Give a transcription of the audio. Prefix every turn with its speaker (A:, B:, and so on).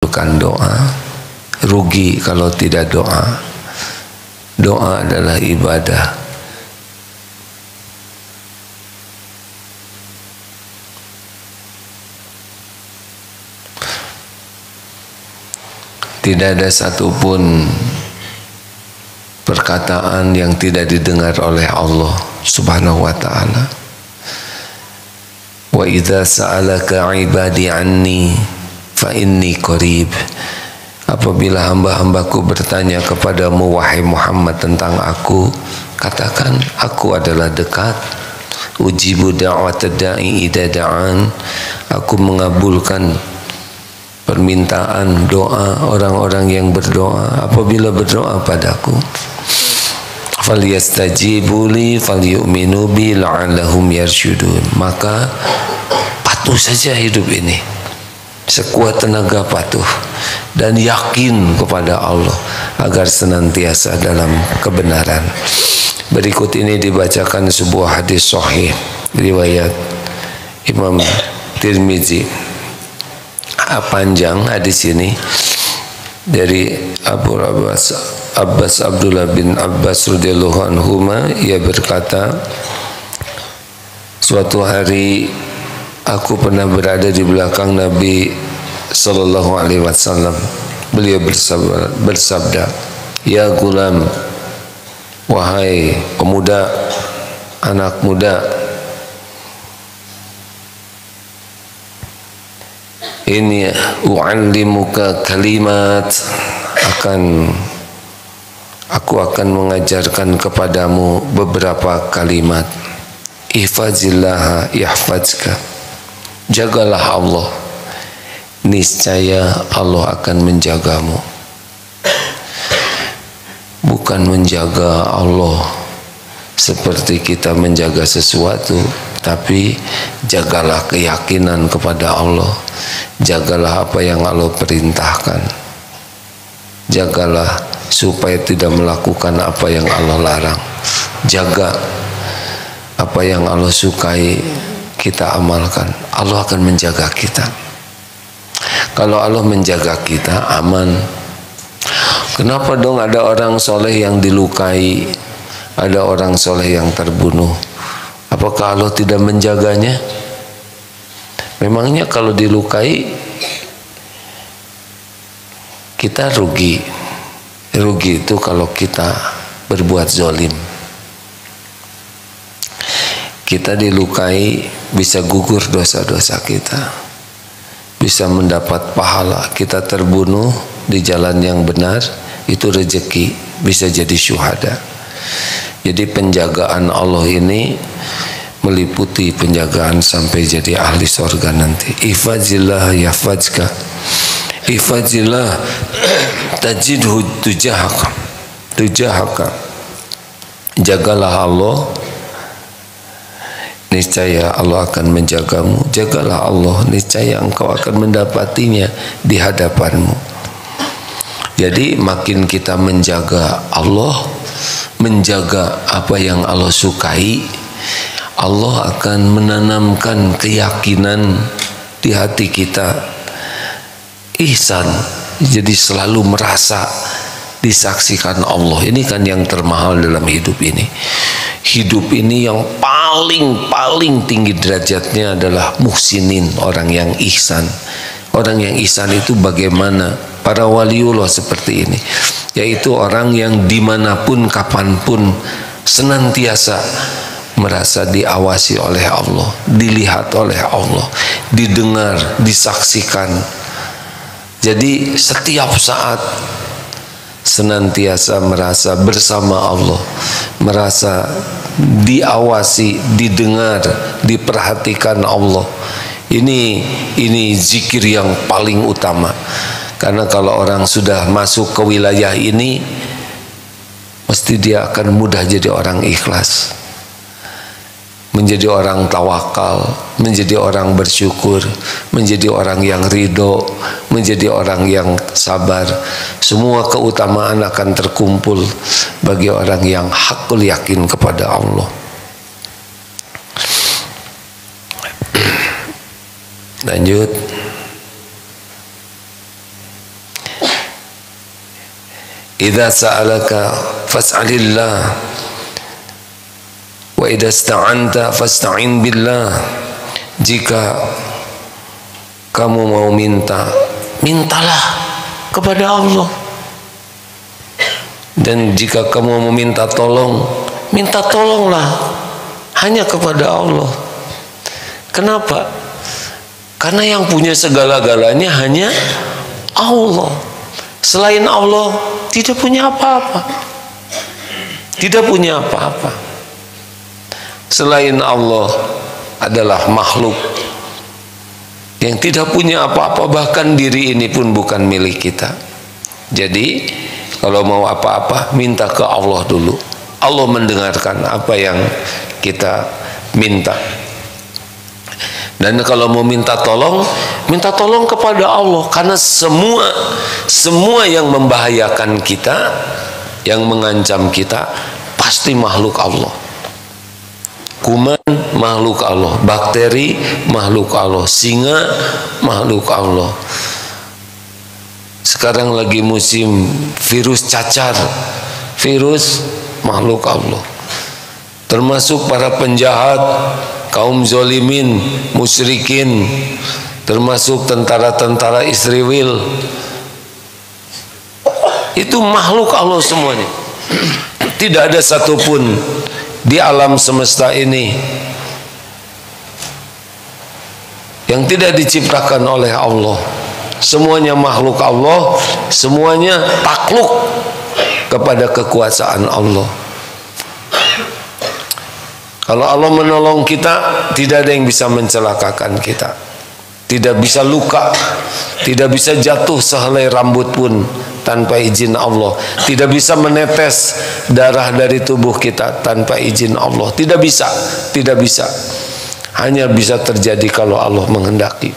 A: bukan doa. Rugi kalau tidak doa. Doa adalah ibadah. Tidak ada satupun perkataan yang tidak didengar oleh Allah Subhanahu wa ta'ala. Wa idza sa'alaka 'ibadi 'anni fa inni qarib. Apabila hamba-hambaku bertanya kepadamu wahai Muhammad tentang aku, katakan aku adalah dekat. Ujibu da'watad da'i idza da'an. Aku mengabulkan permintaan doa orang-orang yang berdoa apabila berdoa padaku. Falyastajibu li falyu'minu bi la'allahum yarsyudun. Maka patuh saja hidup ini, sekuat tenaga patuh dan yakin kepada Allah agar senantiasa dalam kebenaran. Berikut ini dibacakan sebuah hadis sahih riwayat Imam Tirmizi. Panjang hadis ini dari Abu Abbas Abdullah bin Abbas radhiyallahu anhuma. Ia berkata, suatu hari aku pernah berada di belakang Nabi sallallahu alaihi wasallam. Beliau bersabda, ya gulam, wahai pemuda, anak muda, ini u'allimuka kalimat, aku akan mengajarkan kepadamu beberapa kalimat. Ihfazillah yahfazka. Jagalah Allah, niscaya Allah akan menjagamu. Bukan menjaga Allah seperti kita menjaga sesuatu, tapi jagalah keyakinan kepada Allah. Jagalah apa yang Allah perintahkan. Jagalah supaya tidak melakukan apa yang Allah larang. Jaga apa yang Allah sukai, kita amalkan. Allah akan menjaga kita. Kalau Allah menjaga kita, aman. Kenapa dong ada orang soleh yang dilukai, ada orang soleh yang terbunuh? Apakah Allah tidak menjaganya? Memangnya kalau dilukai kita rugi. Rugi itu kalau kita berbuat zalim. Kita dilukai bisa gugur dosa-dosa kita, bisa mendapat pahala. Kita terbunuh di jalan yang benar, itu rezeki, bisa jadi syuhada. Jadi penjagaan Allah ini meliputi penjagaan sampai jadi ahli sorga nanti. Ihfazillah yahfazka. Ihfazillah tajidhu tujahaka. Jagalah Allah, niscaya Allah akan menjagamu. Jagalah Allah, niscaya engkau akan mendapatinya di hadapanmu. Jadi makin kita menjaga Allah, menjaga apa yang Allah sukai, Allah akan menanamkan keyakinan di hati kita, ihsan. Jadi selalu merasa disaksikan Allah. Ini kan yang termahal dalam hidup ini. Hidup ini yang paling tinggi derajatnya adalah muhsinin, orang yang ihsan. Orang yang ihsan itu bagaimana? Para waliullah seperti ini, yaitu orang yang dimanapun kapanpun senantiasa merasa diawasi oleh Allah, dilihat oleh Allah, didengar, disaksikan. Jadi setiap saat senantiasa merasa bersama Allah, merasa diawasi, didengar, diperhatikan Allah. Ini zikir yang paling utama. Karena kalau orang sudah masuk ke wilayah ini, mesti dia akan mudah jadi orang ikhlas, menjadi orang tawakal, menjadi orang bersyukur, menjadi orang yang ridho, menjadi orang yang sabar. Semua keutamaan akan terkumpul bagi orang yang hakul yakin kepada Allah. Lanjut. idza sa'alaka fas'alillah wa idza ista'anta fasta'in billah. Jika kamu mau minta, mintalah kepada Allah. Dan jika kamu mau minta tolong, minta tolonglah hanya kepada Allah. Kenapa? Karena yang punya segala-galanya hanya Allah. Selain Allah tidak punya apa-apa. Tidak punya apa-apa. Selain Allah adalah makhluk yang tidak punya apa-apa, bahkan diri ini pun bukan milik kita. Jadi kalau mau apa-apa minta ke Allah dulu. Allah mendengarkan apa yang kita minta. Dan kalau mau minta tolong kepada Allah, karena semua yang membahayakan kita, yang mengancam kita pasti makhluk Allah. Kuman makhluk Allah, bakteri makhluk Allah, singa makhluk Allah. Sekarang lagi musim virus cacar, virus makhluk Allah. Termasuk para penjahat, kaum zolimin, musyrikin, termasuk tentara-tentara Israel, itu makhluk Allah semuanya. Tidak ada satupun di alam semesta ini yang tidak diciptakan oleh Allah. Semuanya makhluk Allah, semuanya takluk kepada kekuasaan Allah. Kalau Allah menolong kita, tidak ada yang bisa mencelakakan kita. Tidak bisa luka, tidak bisa jatuh sehelai rambut pun tanpa izin Allah. Tidak bisa menetes darah dari tubuh kita tanpa izin Allah. Tidak bisa, tidak bisa. Hanya bisa terjadi kalau Allah menghendaki.